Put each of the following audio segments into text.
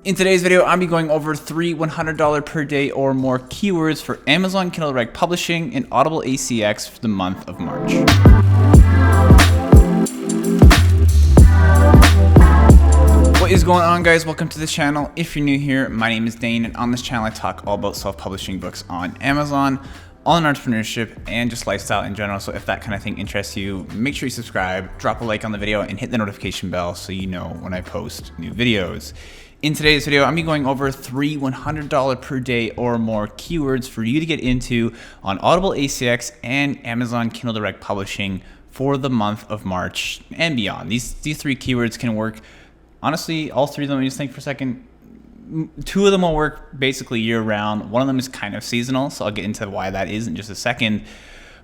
In today's video, I'll be going over 3 $100 per day or more keywords for Amazon Kindle Direct Publishing and Audible ACX for the month of March. What is going on, guys? Welcome to the channel. If you're new here, my name is Dane, and on this channel I talk all about self-publishing books on Amazon, all in entrepreneurship, and just lifestyle in general. So if that kind of thing interests you, make sure you subscribe, drop a like on the video, and hit the notification bell so you know when I post new videos. In today's video, I'm going over 3 $100 per day or more keywords for you to get into on Audible ACX and Amazon Kindle Direct Publishing for the month of March and beyond. These three keywords can work, honestly, all three of them. Let me just think for a second. 2 of them will work basically year round. One of them is kind of seasonal, so I'll get into why that is in just a second.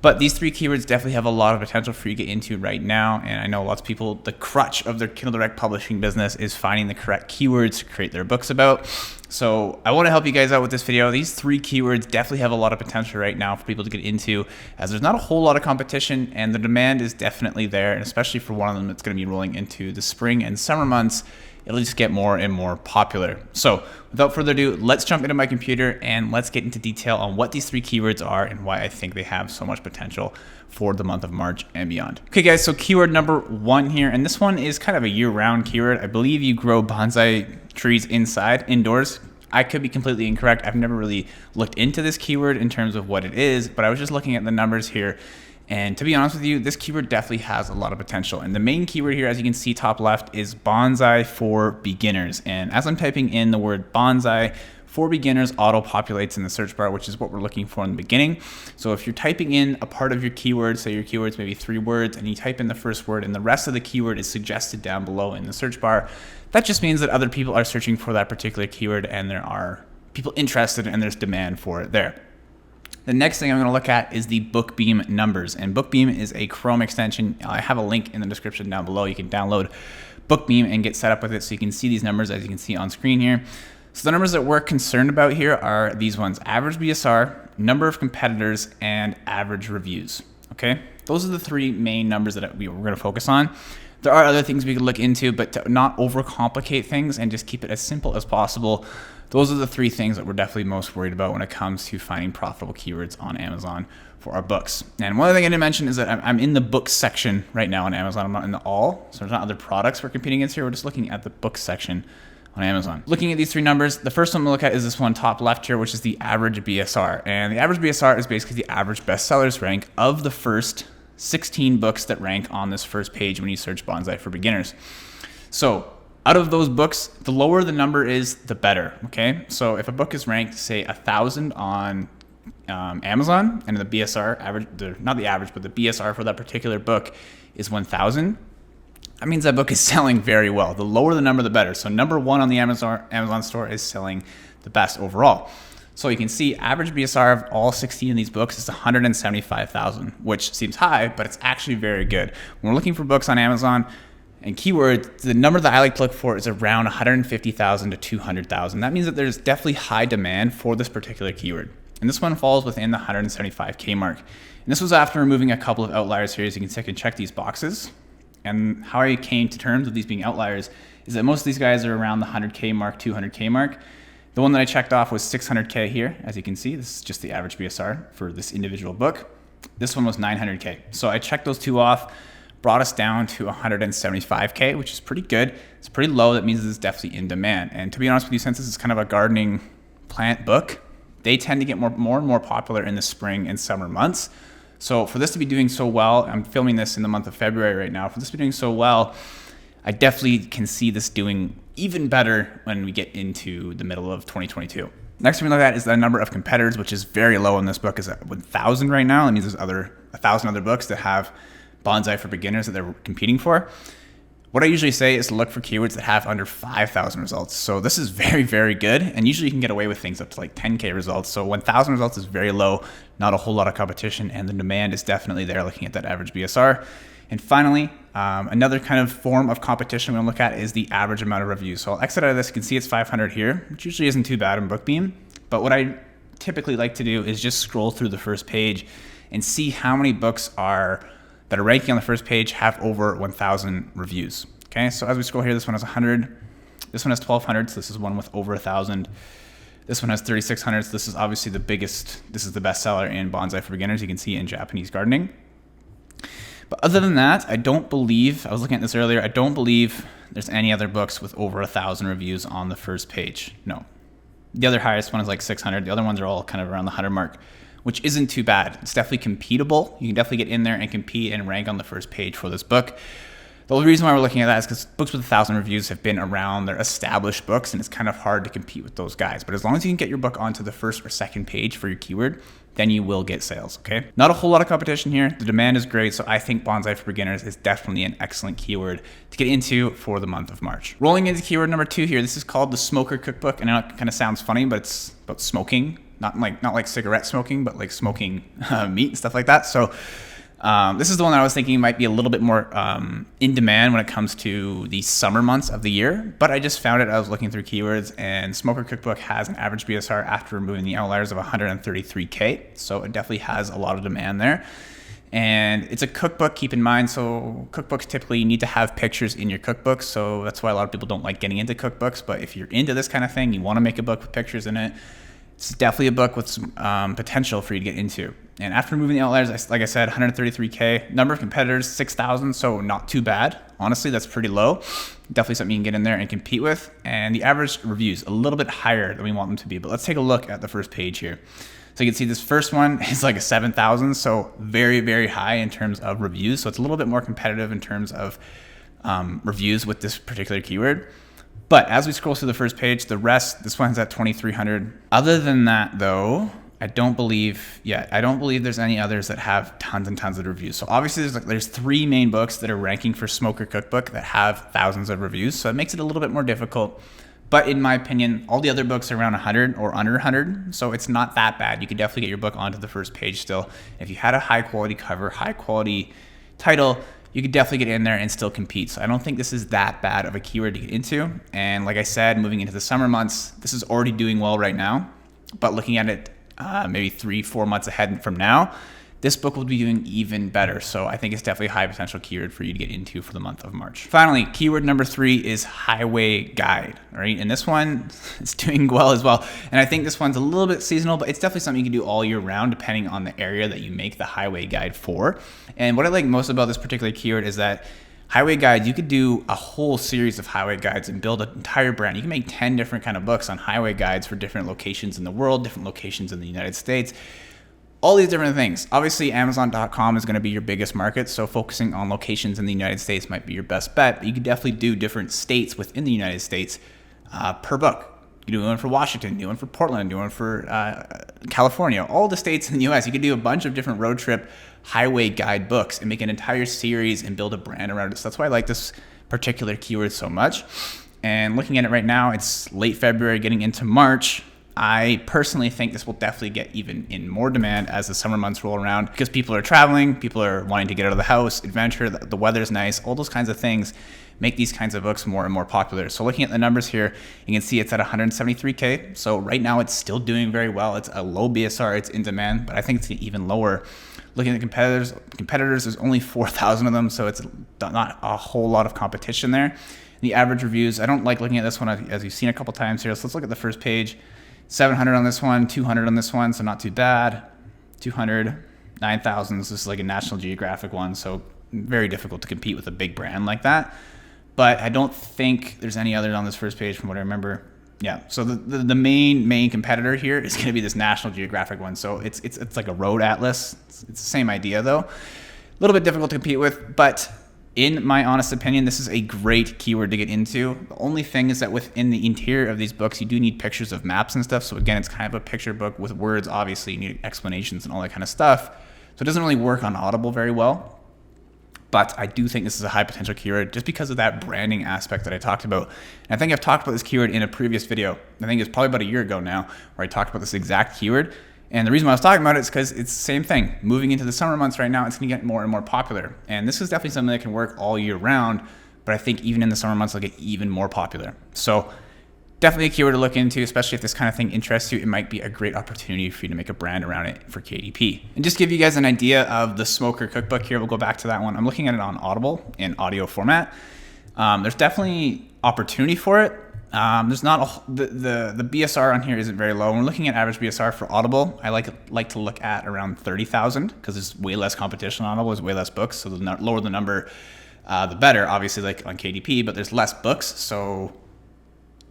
But these 3 keywords definitely have a lot of potential for you to get into right now. And I know lots of people, the crutch of their Kindle Direct Publishing business is finding the correct keywords to create their books about. So I want to help you guys out with this video. These 3 keywords definitely have a lot of potential right now for people to get into, as there's not a whole lot of competition and the demand is definitely there. And especially for one of them that's going to be rolling into the spring and summer months, it'll just get more and more popular. So without further ado, let's jump into my computer and let's get into detail on what these 3 keywords are and why I think they have so much potential for the month of March and beyond. Okay guys, so keyword number 1 here, and this one is kind of a year-round keyword. I believe you grow bonsai trees indoors. I could be completely incorrect. I've never really looked into this keyword in terms of what it is, but I was just looking at the numbers here. And to be honest with you, this keyword definitely has a lot of potential. And the main keyword here, as you can see top left, is bonsai for beginners. And as I'm typing in the word bonsai for beginners, auto populates in the search bar, which is what we're looking for in the beginning. So if you're typing in a part of your keyword, say your keyword's maybe 3 words, and you type in the first word and the rest of the keyword is suggested down below in the search bar, that just means that other people are searching for that particular keyword and there are people interested and there's demand for it there. The next thing I'm going to look at is the Bookbeam numbers, and Bookbeam is a Chrome extension. I have a link in the description down below. You can download Bookbeam and get set up with it so you can see these numbers as you can see on screen here. So the numbers that we're concerned about here are these ones: average BSR, number of competitors, and average reviews. Okay, those are the 3 main numbers that we're going to focus on. There are other things we could look into, but to not overcomplicate things and just keep it as simple as possible, those are the 3 things that we're definitely most worried about when it comes to finding profitable keywords on Amazon for our books. And one other thing I didn't mention is that I'm in the books section right now on Amazon. I'm not in the all, so there's not other products we're competing against here. We're just looking at the books section on Amazon. Looking at these 3 numbers, the first one we'll look at is this one top left here, which is the average BSR. And the average BSR is basically the average bestsellers rank of the first 16 books that rank on this first page when you search bonsai for beginners. So out of those books, the lower the number is, the better. Okay, so if a book is ranked, say 1,000 on Amazon, and the BSR average, not the average, but the BSR for that particular book is 1,000, that means that book is selling very well. The lower the number, the better. So number 1 on the Amazon store is selling the best overall. So you can see average BSR of all 16 of these books is 175,000, which seems high, but it's actually very good. When we're looking for books on Amazon and keywords, the number that I like to look for is around 150,000 to 200,000. That means that there's definitely high demand for this particular keyword. And this one falls within the 175K mark. And this was after removing a couple of outliers here. As you can see, I can check these boxes. And how I came to terms with these being outliers is that most of these guys are around the 100K mark, 200K mark. The one that I checked off was 600K here. As you can see, this is just the average BSR for this individual book. This one was 900K. So I checked those 2 off, brought us down to 175K, which is pretty good. It's pretty low. That means it's definitely in demand. And to be honest with you, since this is kind of a gardening plant book, they tend to get more and more popular in the spring and summer months. So for this to be doing so well, I'm filming this in the month of February right now. For this to be doing so well, I definitely can see this doing even better when we get into the middle of 2022. Next thing we look at is the number of competitors, which is very low in this book, is at 1,000 right now. That means there's 1,000 other books that have bonsai for beginners that they're competing for. What I usually say is to look for keywords that have under 5,000 results. So this is very, very good. And usually you can get away with things up to like 10K results. So 1,000 results is very low, not a whole lot of competition, and the demand is definitely there looking at that average BSR. And finally, another kind of form of competition we're going to look at is the average amount of reviews. So I'll exit out of this. You can see it's 500 here, which usually isn't too bad in Bookbeam. But what I typically like to do is just scroll through the first page and see how many books that are ranking on the first page have over 1,000 reviews. Okay, so as we scroll here, this one has 100. This one has 1,200, so this is one with over 1,000. This one has 3,600, so this is obviously the biggest. This is the bestseller in Bonsai for Beginners. You can see in Japanese gardening. But other than that, I don't believe, I was looking at this earlier, I don't believe there's any other books with over 1,000 reviews on the first page. No. The other highest one is like 600. The other ones are all kind of around the 100 mark, which isn't too bad. It's definitely competable. You can definitely get in there and compete and rank on the first page for this book. The only reason why we're looking at that is because books with 1,000 reviews have been around. They're established books, and it's kind of hard to compete with those guys. But as long as you can get your book onto the first or second page for your keyword, then you will get sales, okay? Not a whole lot of competition here. The demand is great, so I think Bonsai for Beginners is definitely an excellent keyword to get into for the month of March. Rolling into keyword number 2 here, this is called the Smoker Cookbook. And I know it kind of sounds funny, but it's about smoking. Not like cigarette smoking, but like smoking meat and stuff like that. So this is the one that I was thinking might be a little bit more in demand when it comes to the summer months of the year. But I just found it. I was looking through keywords, and Smoker Cookbook has an average BSR after removing the outliers of 133K. So it definitely has a lot of demand there. And it's a cookbook, keep in mind. So cookbooks, typically you need to have pictures in your cookbook. So that's why a lot of people don't like getting into cookbooks. But if you're into this kind of thing, you want to make a book with pictures in it, it's definitely a book with some potential for you to get into. And after removing the outliers, like I said, 133K. Number of competitors, 6,000, so not too bad. Honestly, that's pretty low. Definitely something you can get in there and compete with. And the average reviews, a little bit higher than we want them to be. But let's take a look at the first page here. So you can see this first one is like a 7,000, so very, very high in terms of reviews. So it's a little bit more competitive in terms of reviews with this particular keyword. But as we scroll through the first page, the rest, this one's at 2,300. Other than that, though, I don't believe there's any others that have tons and tons of reviews. So obviously there's 3 main books that are ranking for Smoker Cookbook that have thousands of reviews. So it makes it a little bit more difficult. But in my opinion, all the other books are around 100 or under 100. So it's not that bad. You could definitely get your book onto the first page still. If you had a high quality cover, high quality title, you could definitely get in there and still compete. So I don't think this is that bad of a keyword to get into. And like I said, moving into the summer months, this is already doing well right now. But looking at it maybe 3-4 months ahead from now, this book will be doing even better. So I think it's definitely a high potential keyword for you to get into for the month of March. Finally, keyword number 3 is highway guide, right? And this one is doing well as well. And I think this one's a little bit seasonal, but it's definitely something you can do all year round depending on the area that you make the highway guide for. And what I like most about this particular keyword is that highway guides, you could do a whole series of highway guides and build an entire brand. You can make 10 different kind of books on highway guides for different locations in the world, different locations in the United States, all these different things. Obviously, Amazon.com is going to be your biggest market, so focusing on locations in the United States might be your best bet. But you could definitely do different states within the United States per book. You do one for Washington, do one for Portland, do one for California, all the states in the US. You could do a bunch of different road trip highway guide books and make an entire series and build a brand around it. So that's why I like this particular keyword so much. And looking at it right now, it's late February, getting into March. I personally think this will definitely get even in more demand as the summer months roll around because people are traveling, people are wanting to get out of the house, adventure, the weather's nice, all those kinds of things make these kinds of books more and more popular. So looking at the numbers here, you can see it's at 173K. So right now it's still doing very well. It's a low BSR, it's in demand, but I think it's even lower. Looking at competitors, there's only 4,000 of them, so it's not a whole lot of competition there. The average reviews, I don't like looking at this one as you've seen a couple times here. So let's look at the first page. 700 on this one, 200 on this one, so not too bad. 200, 9,000, this is like a National Geographic one, so very difficult to compete with a big brand like that. But I don't think there's any others on this first page from what I remember. Yeah, so the main competitor here is going to be this National Geographic one. So it's like a road atlas. It's the same idea though. A little bit difficult to compete with, but in my honest opinion, this is a great keyword to get into. The only thing is that within the interior of these books, you do need pictures of maps and stuff. So again, it's kind of a picture book with words. Obviously, you need explanations and all that kind of stuff. So it doesn't really work on Audible very well. But I do think this is a high potential keyword just because of that branding aspect that I talked about. And I think I've talked about this keyword in a previous video. I think it's probably about a year ago now where I talked about this exact keyword. And the reason why I was talking about it is because it's the same thing. Moving into the summer months right now, it's going to get more and more popular. And this is definitely something that can work all year round. But I think even in the summer months, it'll get even more popular. So definitely a keyword to look into, especially if this kind of thing interests you. It might be a great opportunity for you to make a brand around it for KDP. And just give you guys an idea of the Smoker Cookbook here. We'll go back to that one. I'm looking at it on Audible in audio format. There's definitely opportunity for it. There's not the BSR on here isn't very low. When we're looking at average BSR for Audible, I like to look at around 30,000 because there's way less competition on Audible. There's way less books, so the lower the number, the better. Obviously, like on KDP, but there's less books, so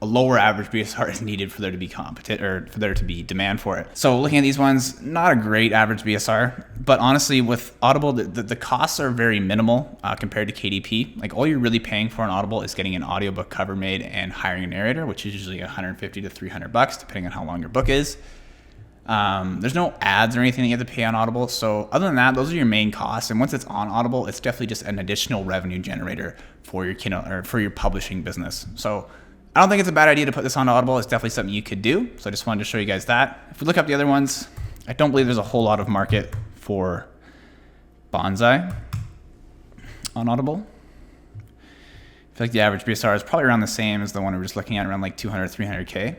a lower average BSR is needed for there to be for there to be demand for it. So looking at these ones, not a great average BSR, but honestly with Audible, the costs are very minimal compared to KDP. Like all you're really paying for on Audible is getting an audiobook cover made and hiring a narrator, which is usually $150 to $300 depending on how long your book is. There's no ads or anything that you have to pay on Audible. So other than that, those are your main costs. And once it's on Audible, it's definitely just an additional revenue generator for your Kindle or for your publishing business. So I don't think it's a bad idea to put this on Audible. It's definitely something you could do. So I just wanted to show you guys that. If we look up the other ones, I don't believe there's a whole lot of market for Bonsai on Audible. I feel like the average BSR is probably around the same as the one we were just looking at, around like 200, 300K.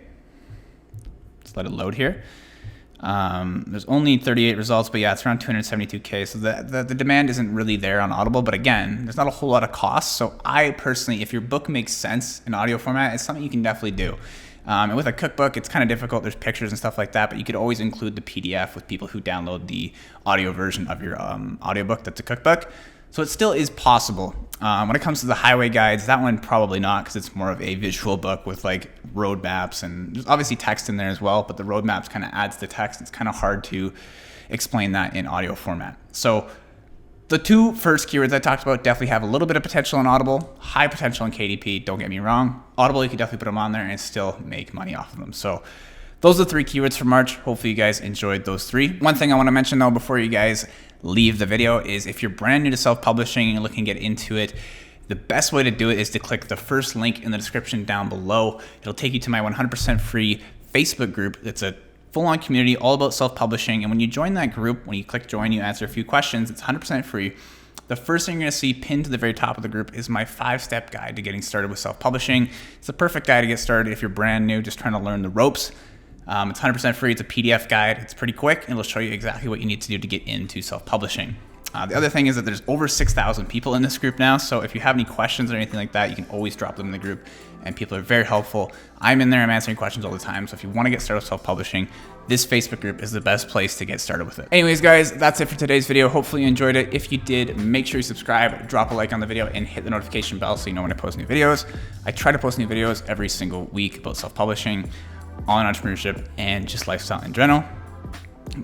Let's let it load here. There's only 38 results, but yeah, it's around 272K. So the demand isn't really there on Audible, but again, there's not a whole lot of costs. So I personally, if your book makes sense in audio format, it's something you can definitely do. And with a cookbook, it's kind of difficult. There's pictures and stuff like that, but you could always include the PDF with people who download the audio version of your audiobook that's a cookbook. So it still is possible. When it comes to the highway guides, that one probably not, because it's more of a visual book with like road maps, and there's obviously text in there as well, but the road maps kind of adds the text. It's kind of hard to explain that in audio format. So the two first keywords I talked about definitely have a little bit of potential in Audible, high potential in KDP, don't get me wrong. Audible, you could definitely put them on there and still make money off of them. So those are the 3 keywords for March. Hopefully you guys enjoyed those 3. One thing I want to mention though before you guys leave the video is if you're brand new to self-publishing and you're looking to get into it, the best way to do it is to click the first link in the description down below. It'll take you to my 100% free Facebook group. It's a full-on community all about self-publishing. And when you join that group, when you click join, you answer a few questions. It's 100% free. The first thing you're going to see pinned to the very top of the group is my 5-step guide to getting started with self-publishing. It's the perfect guide to get started if you're brand new, just trying to learn the ropes. It's 100% free. It's a PDF guide. It's pretty quick, and it'll show you exactly what you need to do to get into self-publishing. The other thing is that there's over 6,000 people in this group now, so if you have any questions or anything like that, you can always drop them in the group, and people are very helpful. I'm in there. I'm answering questions all the time, so if you want to get started with self-publishing, this Facebook group is the best place to get started with it. Anyways, guys, that's it for today's video. Hopefully you enjoyed it. If you did, make sure you subscribe, drop a like on the video, and hit the notification bell so you know when I post new videos. I try to post new videos every single week about self-publishing, on entrepreneurship, and just lifestyle in general.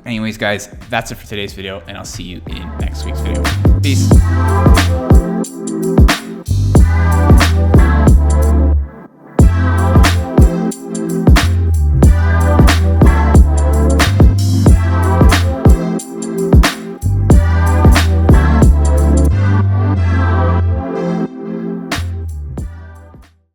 Anyways, guys, that's it for today's video, and I'll see you in next week's video. Peace.